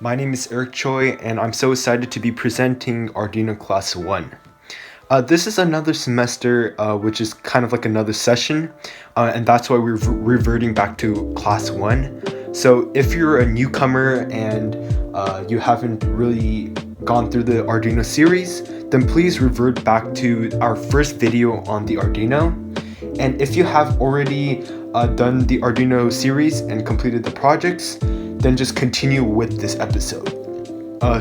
My name is Eric Choi, and I'm so excited to be presenting Arduino Class 1. This is another semester, which is kind of like another session, and that's why we're reverting back to Class 1. So if you're a newcomer and you haven't really gone through the Arduino series, then please revert back to our first video on the Arduino. And if you have already done the Arduino series and completed the projects, then just continue with this episode.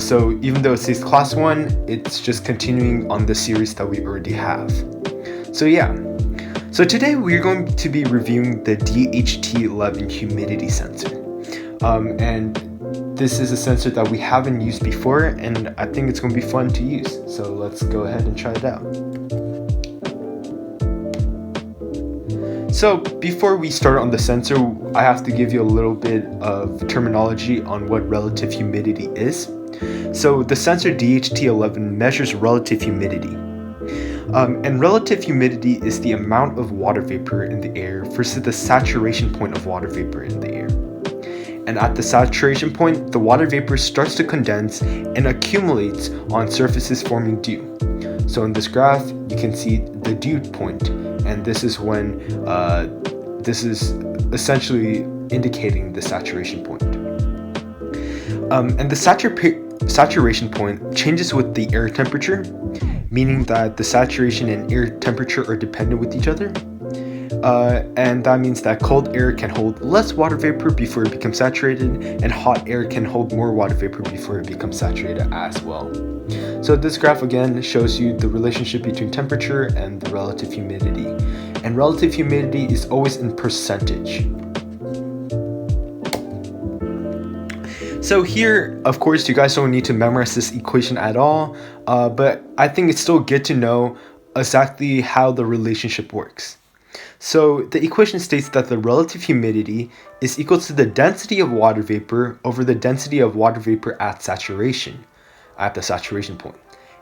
So even though it says class 1, it's just continuing on the series that we already have. So yeah, so today we're going to be reviewing the DHT11 humidity sensor. And this is a sensor that we haven't used before, and I think it's going to be fun to use. So let's go ahead and try it out. So before we start on the sensor, I have to give you a little bit of terminology on what relative humidity is. So the sensor DHT11 measures relative humidity. And relative humidity is the amount of water vapor in the air versus the saturation point of water vapor in the air. And at the saturation point, the water vapor starts to condense and accumulates on surfaces forming dew. So in this graph, you can see the dew point, and this is when this is essentially indicating the saturation point. And the saturation point changes with the air temperature, meaning that the saturation and air temperature are dependent with each other. And that means that cold air can hold less water vapor before it becomes saturated, and hot air can hold more water vapor before it becomes saturated as well. So this graph again shows you the relationship between temperature and the relative humidity. And relative humidity is always in percentage. So here, of course, you guys don't need to memorize this equation at all, but I think it's still good to know exactly how the relationship works. So the equation states that the relative humidity is equal to the density of water vapor over the density of water vapor at saturation, at the saturation point.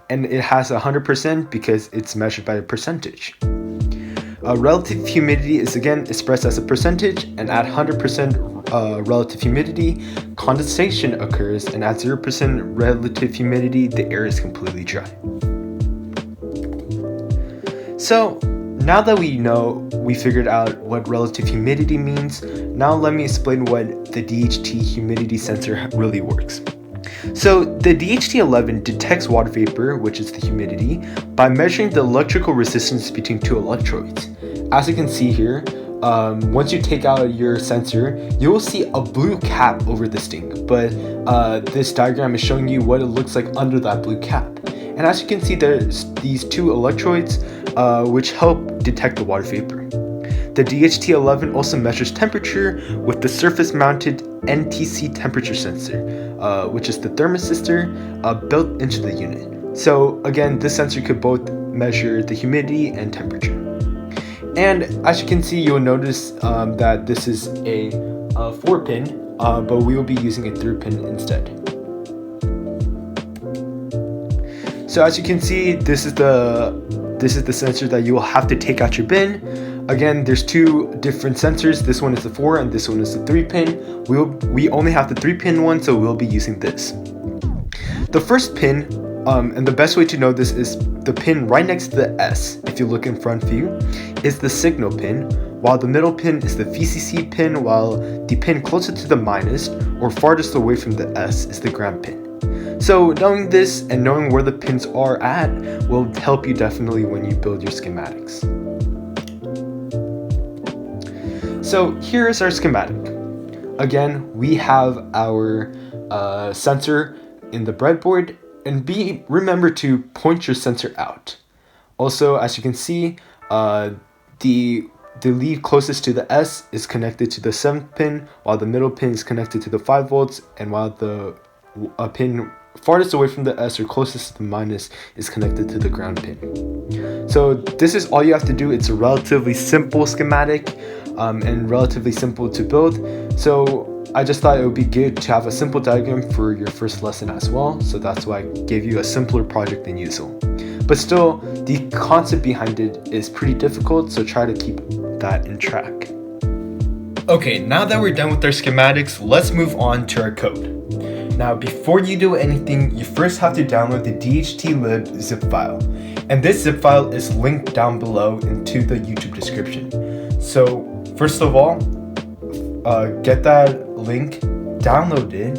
And it has 100% because it's measured by a percentage. Relative humidity is again expressed as a percentage, and at 100% relative humidity, condensation occurs, and at 0% relative humidity, the air is completely dry. So now that we figured out what relative humidity means, now let me explain what the DHT humidity sensor really works. So the DHT11 detects water vapor, which is the humidity, by measuring the electrical resistance between two electrodes. As you can see here, once you take out your sensor, you will see a blue cap over this thing, but this diagram is showing you what it looks like under that blue cap. And as you can see, there's these two electrodes which help detect the water vapor. The DHT11 also measures temperature with the surface-mounted NTC temperature sensor, which is the thermistor built into the unit. So again, this sensor could both measure the humidity and temperature. And as you can see, you'll notice that this is a 4-pin, but we will be using a 3-pin instead. So as you can see, this is the sensor that you will have to take out your bin. Again, there's two different sensors. This one is the 4 and this one is the 3-pin. We only have the 3-pin one, so we'll be using this. The first pin, and the best way to know this is the pin right next to the S, if you look in front view, is the signal pin, while the middle pin is the VCC pin, while the pin closer to the minus or farthest away from the S is the ground pin. So knowing this and knowing where the pins are at will help you definitely when you build your schematics. So here is our schematic. Again, we have our sensor in the breadboard, and remember to point your sensor out. Also, as you can see, the lead closest to the S is connected to the 7th pin, while the middle pin is connected to the 5 volts, and while the pin farthest away from the S or closest to the minus is connected to the ground pin. So this is all you have to do. It's a relatively simple schematic and relatively simple to build. So I just thought it would be good to have a simple diagram for your first lesson as well. So that's why I gave you a simpler project than usual. But still, the concept behind it is pretty difficult, so try to keep that in track. Okay, now that we're done with our schematics, let's move on to our code. Now, before you do anything, you first have to download the DHT11 zip file. And this zip file is linked down below into the YouTube description. So, first of all, get that link, download it,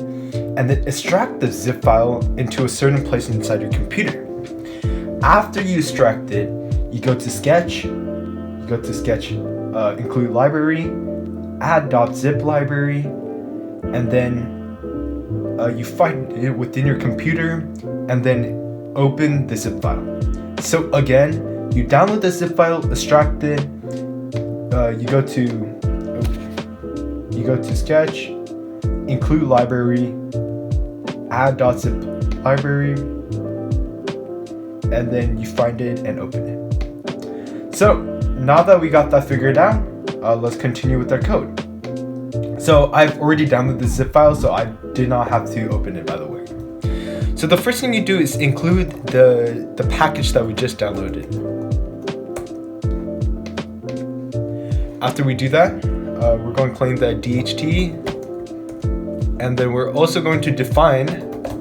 and then extract the zip file into a certain place inside your computer. After you extract it, you go to Sketch, include library, add .zip library, and then you find it within your computer, and then open the zip file. So again, you download the zip file, extract it, you go to Sketch, include library, add .zip library, and then you find it and open it. So now that we got that figured out, let's continue with our code. So I've already downloaded the zip file, so I did not have to open it, by the way. So the first thing you do is include the package that we just downloaded. After we do that, we're going to claim the DHT, and then we're also going to define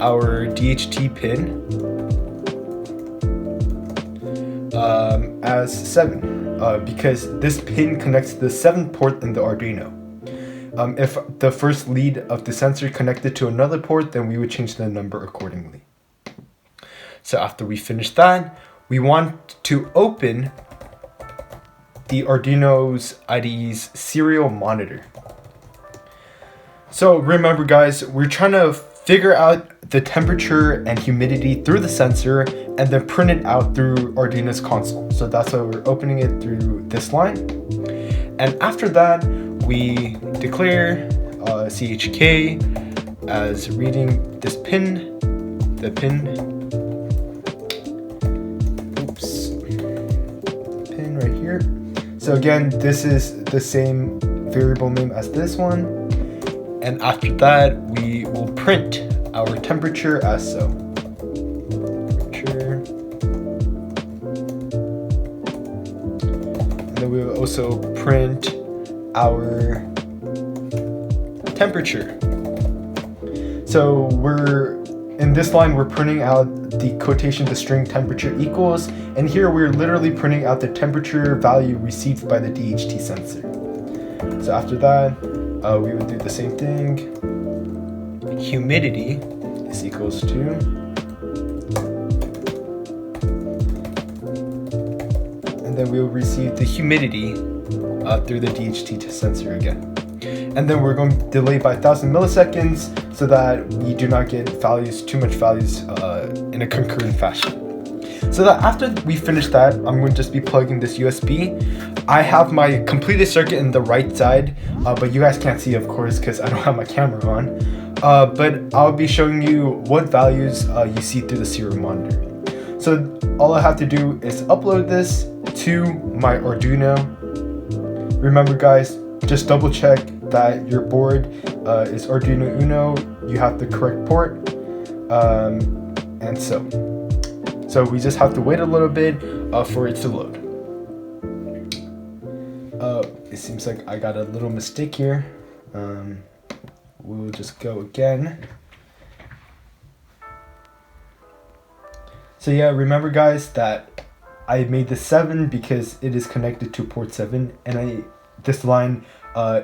our DHT pin as 7, because this pin connects to the 7th port in the Arduino. If the first lead of the sensor connected to another port, then we would change the number accordingly. So after we finish that, we want to open the Arduino's IDE's serial monitor. So remember guys, we're trying to figure out the temperature and humidity through the sensor and then print it out through Arduino's console. So that's why we're opening it through this line. And after that, we declare CHK as reading this pin, the pin right here. So again, this is the same variable name as this one. And after that, we will print our temperature as so. And then we will also print our temperature. So in this line, we're printing out the quotation, the string temperature equals, and here we're literally printing out the temperature value received by the DHT sensor. So after that, we would do the same thing. Humidity is equals to and then we'll receive the humidity through the DHT sensor again. And then we're going to delay by 1000 milliseconds so that we do not get too much values in a concurrent fashion. So that after we finish that, I'm going to just be plugging this USB. I have my completed circuit in the right side, but you guys can't see, of course, because I don't have my camera on. But I'll be showing you what values you see through the serial monitor. So all I have to do is upload this to my Arduino. Remember guys, just double check that your board is Arduino Uno, you have the correct port, and so we just have to wait a little bit for it to load. It seems like I got a little mistake here. We'll just go again. So yeah, remember guys that I made the 7 because it is connected to port 7, and this line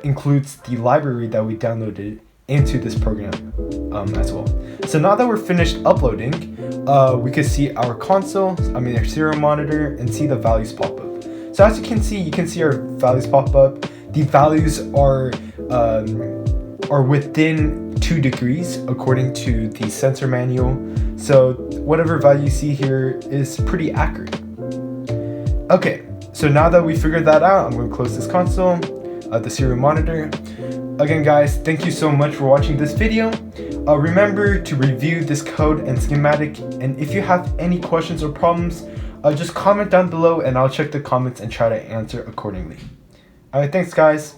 includes the library that we downloaded into this program as well. So now that we're finished uploading, we can see our console, our serial monitor, and see the values pop up. So as you can see our values pop up. The values are within 2 degrees according to the sensor manual. So whatever value you see here is pretty accurate. Okay, so now that we figured that out, I'm going to close this console, the serial monitor. Again guys, thank you so much for watching this video. Remember to review this code and schematic, and if you have any questions or problems, just comment down below and I'll check the comments and try to answer accordingly. Alright, thanks guys.